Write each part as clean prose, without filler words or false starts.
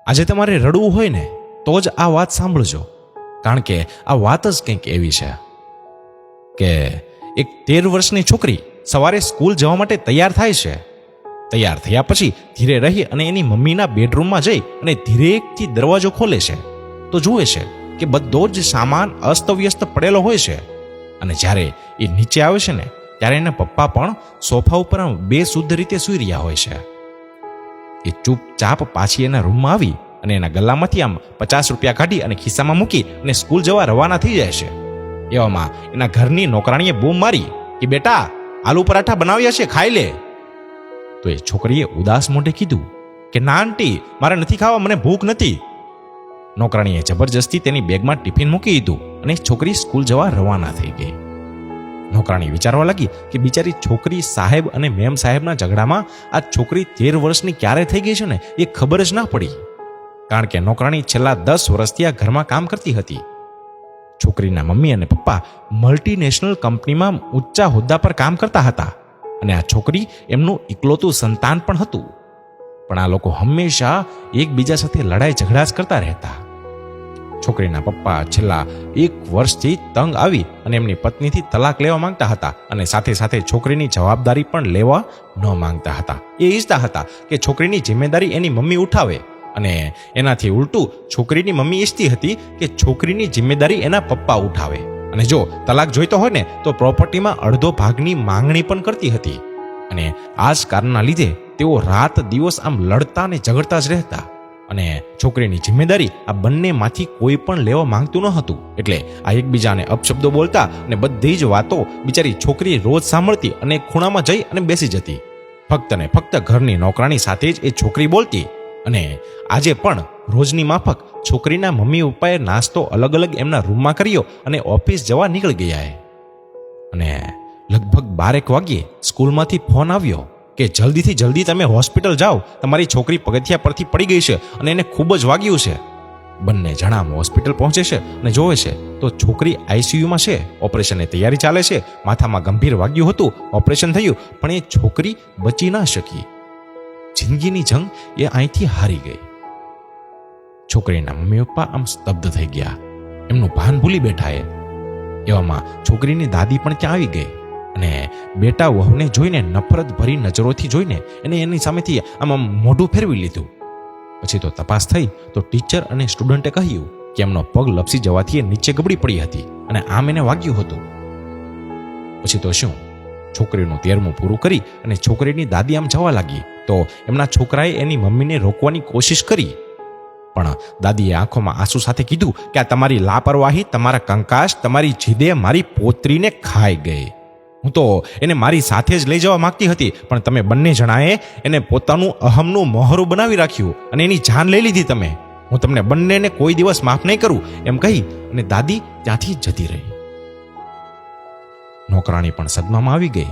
આજે તમારે રડવું હોય ને તો જ આ વાત સાંભળજો, કારણ કે આ વાત જ કંઈક એવી છે કે એક 13 વર્ષની છોકરી સવારે સ્કૂલ જવા માટે તૈયાર થાય છે. તૈયાર થયા પછી ધીરે રહી અને એની મમ્મીના બેડરૂમમાં જઈ અને ધીરેથી દરવાજો ખોલે છે તો જુએ છે કે બધો જ સામાન અસ્તવ્યસ્ત પડેલો હોય છે. અને જ્યારે એ નીચે આવે છે ને ત્યારે એના પપ્પા પણ સોફા ઉપર બેશુદ્ધ રીતે સૂઈ રહ્યા હોય છે. એ ચૂપચાપ પાછી એના રૂમમાં આવી અને એના ગલ્લામાંથી આમ 50 રૂપિયા કાઢી અને ખિસ્સામાં મૂકી અને સ્કૂલ જવા રવાના થઈ જાય છે. એવામાં એના ઘરની નોકરાણીએ બૂમ મારી કે બેટા, આલુ પરાઠા બનાવ્યા છે, ખાઈ લે. તો એ છોકરીએ ઉદાસ મોઢે કીધું કે ના આંટી, મારે નથી ખાવા, મને ભૂખ નથી. નોકરાણીએ જબરજસ્તી તેની બેગમાં ટિફિન મૂકી દીધું અને છોકરી સ્કૂલ જવા રવાના થઈ ગઈ. નોકરાણી વિચારવા લાગી કે બિચારી છોકરી સાહેબ અને મેમ સાહેબના ઝઘડામાં આ છોકરી 13 વર્ષની ક્યારે થઈ ગઈ છે ને એ ખબર જ ના પડી, કારણ કે નોકરાણી છેલ્લા 10 વર્ષથી આ ઘરમાં કામ કરતી હતી. છોકરીના મમ્મી અને પપ્પા મલ્ટીનેશનલ કંપનીમાં ઊંચા હોદ્દા પર કામ કરતા હતા અને આ છોકરી એમનું એકલોતું સંતાન પણ હતું. પણ આ લોકો હંમેશા એકબીજા સાથે લડાઈ ઝઘડા જ કરતા રહેતા. છોકરીના પપ્પા છેલ્લા 1 વર્ષથી તંગ આવી અને એમની પત્નીથી તલાક લેવા માંગતા હતા અને સાથે સાથે છોકરીની જવાબદારી પણ લેવા ન માંગતા હતા. એ ઈચ્છતા હતા કે છોકરીની જિમ્મેદારી એની મમ્મી ઉઠાવે અને એનાથી ઉલટું છોકરીની મમ્મી ઈચ્છતી હતી કે છોકરીની જિમ્મેદારી એના પપ્પા ઉઠાવે. અને જો તલાક જોઈતો હોય ને તો પ્રોપર્ટીમાં અડધો ભાગની માંગણી પણ કરતી હતી. અને આ જ કારણના લીધે તેઓ રાત દિવસ આમ લડતા અને ઝઘડતા જ રહેતા. અને છોકરીની જિમ્મેદારી આ બંનેમાંથી કોઈ પણ લેવા માંગતું ન હતું, એટલે આ એકબીજાને અપશબ્દો બોલતા અને બધી જ વાતો બિચારી છોકરી રોજ સાંભળતી અને ખૂણામાં જઈ અને બેસી જતી. ફક્ત ને ફક્ત ઘરની નોકરાણી સાથે જ એ છોકરી બોલતી. અને આજે પણ રોજની માફક છોકરીના મમ્મી પપ્પાએ નાસ્તો અલગ અલગ એમના રૂમમાં કર્યો અને ઓફિસ જવા નીકળી ગયા. અને લગભગ 12 વાગ્યે સ્કૂલમાંથી ફોન આવ્યો કે જલ્દીથી જલ્દી તમે હોસ્પિટલ જાઓ, તમારી છોકરી પગથિયા પરથી પડી ગઈ છે અને એને ખૂબ જ વાગ્યું છે. બંને જણા હોસ્પિટલ પહોંચે છે અને જોવે છે તો છોકરી આઈસીયુમાં છે, ઓપરેશનની તૈયારી ચાલે છે, માથામાં ગંભીર વાગ્યું હતું, ઓપરેશન થયું, પણ એ છોકરી બચી ના શકી. જિંદગીની જંગ એ અહીંથી હારી ગઈ. છોકરીના મમ્મી પપ્પા આમ સ્તબ્ધ થઈ ગયા, એમનું ભાન ભૂલી બેઠા. એવામાં છોકરીની દાદી પણ ત્યાં આવી ગઈ અને બેટા વહુને જોઈને નફરત ભરી નજરોથી જોઈને એને એની સામેથી આમ મોઢું ફેરવી લીધું. પછી તો તપાસ થઈ તો ટીચર અને સ્ટુડન્ટે કહ્યું કે એમનો પગ લપસી જવાથી એ નીચે ગબડી પડી હતી અને આમ એને વાગ્યું હતું. પછી તો શું, છોકરીનું 13મું પૂરું કરી અને છોકરીની દાદી આમ જવા લાગી તો એમના છોકરાએ એની મમ્મીને રોકવાની કોશિશ કરી, પણ દાદીએ આંખોમાં આંસુ સાથે કીધું કે આ તમારી લાપરવાહી, તમારા કંકાસ, તમારી જીદે મારી પોત્રીને ખાઈ ગઈ. હું તો એને મારી સાથે જ લઈ જવા માંગતી હતી, પણ તમે બંને જણાએ એને પોતાનું અહમનું મોહરું બનાવી રાખ્યું અને એની જાન લઈ લીધી તમે. હું તમને બંનેને કોઈ દિવસ માફ નહીં કરું, એમ કહી અને દાદી ત્યાંથી જતી રહી. નોકરાણી પણ સદમામાં આવી ગઈ.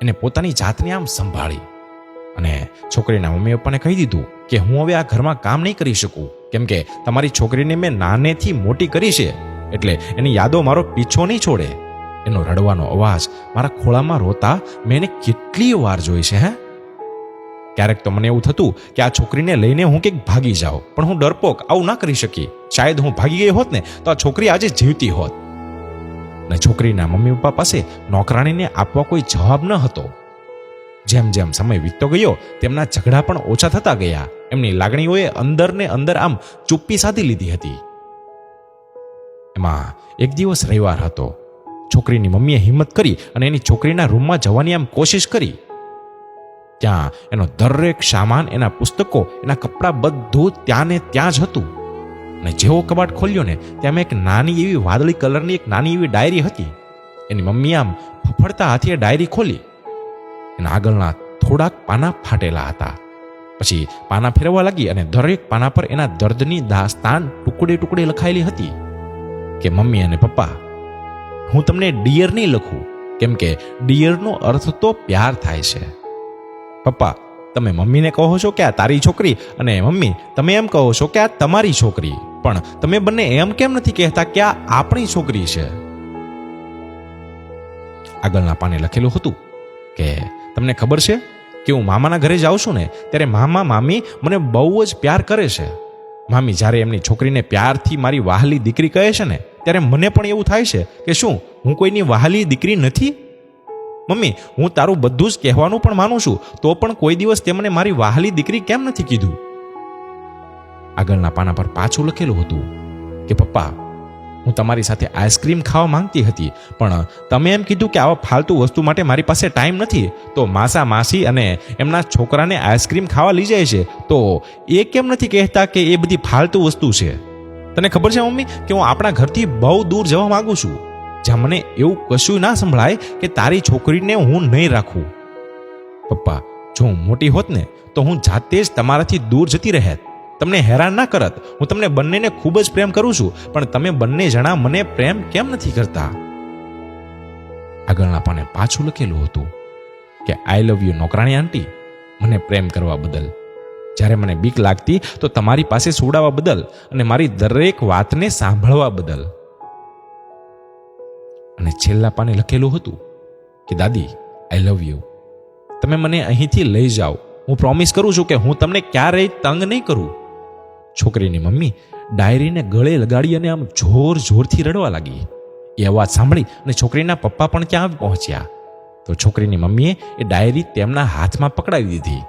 એને પોતાની જાતને આમ સંભાળી અને છોકરીના મમ્મી પપ્પાને કહી દીધું કે હું હવે આ ઘરમાં કામ નહીં કરી શકું, કેમ કે તમારી છોકરીને મેં નાનેથી મોટી કરી છે, એટલે એની યાદો મારો પીછો નહીં છોડે. એનો રડવાનો અવાજ મારા ખોળામાં રોતા મેં એને કેટલી વાર જોઈ છે. ક્યારેક તો મને એવું થતું કે આ છોકરીને લઈને હું કંઈક ભાગી જાઉં, પણ હું ડરપોક આવું ના કરી શકી. શાયદ હું ભાગી ગઈ હોત ને તો આ છોકરી આજે જીવતી હોત. ને છોકરીના મમ્મી પપ્પા પાસે નોકરાણીને આપવા કોઈ જવાબ ન હતો. જેમ જેમ સમય વીતતો ગયો તેમના ઝઘડા પણ ઓછા થતા ગયા. એમની લાગણીઓએ અંદર ને અંદર આમ ચુપ્પી સાધી લીધી હતી. એમાં એક દિવસ રવિવાર હતો. છોકરીની મમ્મીએ હિંમત કરી અને એની છોકરીના રૂમમાં જવાની આમ કોશિશ કરી. ત્યાં એનો દરેક સામાન, એના પુસ્તકો, એના કપડાં બધું ત્યાં ને ત્યાં જ હતું. અને જેવો કબાટ ખોલ્યો ને ત્યાં એક નાની એવી વાદળી કલરની એક નાની એવી ડાયરી હતી. એની મમ્મી આમ ફફડતા હાથે ડાયરી ખોલી. એના આગળના થોડાક પાના ફાટેલા હતા. પછી પાના ફેરવવા લાગી અને દરેક પાના પર એના દર્દની દાસ્તાન ટુકડે ટુકડે લખાયેલી હતી કે મમ્મી અને પપ્પા, હું તમને ડિયર નહીં લખું, કેમ કે ડિયરનો અર્થ તો પ્યાર થાય છે. પપ્પા, તમે મમ્મીને કહો છો કે આ તારી છોકરી, અને મમ્મી તમે એમ કહો છો કે આ તમારી છોકરી, પણ તમે બંને એમ કેમ નથી કહેતા કે આ આપણી છોકરી છે? આગળના પાને લખેલું હતું કે તમને ખબર છે કે હું મામાના ઘરે જાઉં છું ને ત્યારે મામા મામી મને બહુ જ પ્યાર કરે છે. મામી જ્યારે એમની છોકરીને પ્યારથી મારી વહાલી દીકરી કહે છે ને, ત્યારે મને પણ એવું થાય છે કે શું હું કોઈની વહાલી દીકરી નથી? મમ્મી, હું તારું બધું જ કહેવાનું પણ માનું છું, તો પણ કોઈ દિવસ તે મને મારી વહાલી દીકરી કેમ નથી કીધું? આગળના પાના પર પાછું લખેલું હતું કે પપ્પા, હું તમારી સાથે આઈસ્ક્રીમ ખાવા માંગતી હતી, પણ તમે એમ કીધું કે આવા ફાલતુ વસ્તુ માટે મારી પાસે ટાઈમ નથી, તો માસી અને એમના છોકરાને આઈસ્ક્રીમ ખાવા લઈ જાય છે, તો એ કેમ નથી કહેતા કે એ બધી ફાલતુ વસ્તુ છે? તને ખબર છે મમ્મી કે હું આપણા ઘરથી બહુ દૂર જવા માંગુ છું, જ્યાં મને એવું કશું ના સંભળાય કે તારી છોકરીને હું નહીં રાખું. પપ્પા, જો હું મોટી હોત ને તો હું જાતે જ તમારાથી દૂર જતી રહેત, તમને હેરાન ના કરત. હું તમને બંનેને ખૂબ જ પ્રેમ કરું છું, પણ તમે બંને જણા મને પ્રેમ કેમ નથી કરતા? આગળના પાને પાછું લખેલું હતું કે આઈ લવ યુ નોકરાણી આંટી, મને પ્રેમ કરવા બદલ, જ્યારે મને બીક લાગતી તો તમારી પાસે સુવડાવવા બદલ, અને મારી દરેક વાતને સાંભળવા બદલ. અને છેલ્લા પાને લખેલું હતું કે દાદી, આઈ લવ યુ, તમે મને અહીંથી લઈ જાઓ, હું પ્રોમિસ કરું છું કે હું તમને ક્યારેય તંગ નહીં કરું. છોકરીની મમ્મી ડાયરીને ગળે લગાડી અને આમ જોરથી રડવા લાગી. એ અવાજ સાંભળી અને છોકરીના પપ્પા પણ ત્યાં પહોંચ્યા. તો છોકરીની મમ્મીએ એ ડાયરી તેમના હાથમાં પકડાવી દીધી.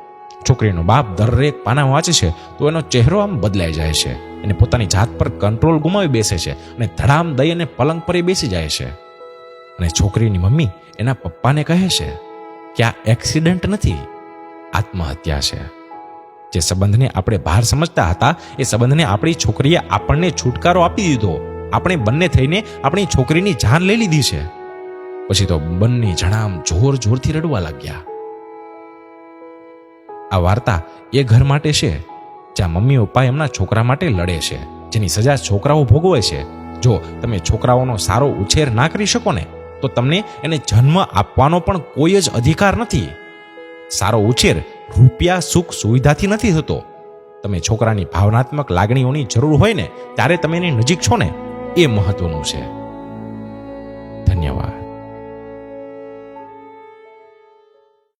છોકરીનો બાપ દરેક પાના વાંચે છે તો એનો ચહેરો આમ બદલાઈ જાય છે, એને પોતાની જાત પર કંટ્રોલ ગુમાવી બેસે છે અને ધડામ દઈ અને પલંગ પર બેસી જાય છે. અને છોકરીની મમ્મી એના પપ્પાને કહે છે કે આ એક્સિડન્ટ નથી, આત્મહત્યા છે. જે સંબંધને આપણે બહાર સમજતા હતા, એ સંબંધને આપણી છોકરીએ આપણને છુટકારો આપી દીધો. આપણે બંને થઈને આપણી છોકરીની જાન લઈ લીધી છે. પછી તો બંને જણામ જોરથી રડવા લાગ્યા. આ વાર્તા એ ઘર માટે છે જ્યાં મમ્મી પપ્પા એમના છોકરા માટે લડે છે, જેની સજા છોકરાઓ ભોગવે છે. જો તમે છોકરાઓનો સારો ઉછેર ના કરી શકો ને, તો તમને એને જન્મ આપવાનો પણ કોઈ જ અધિકાર નથી. સારો ઉછેર રૂપિયા, સુખ, સુવિધાથી નથી થતો. તમે છોકરાની ભાવનાત્મક લાગણીઓની જરૂર હોય ને ત્યારે તમે એની નજીક છો ને, એ મહત્વનું છે.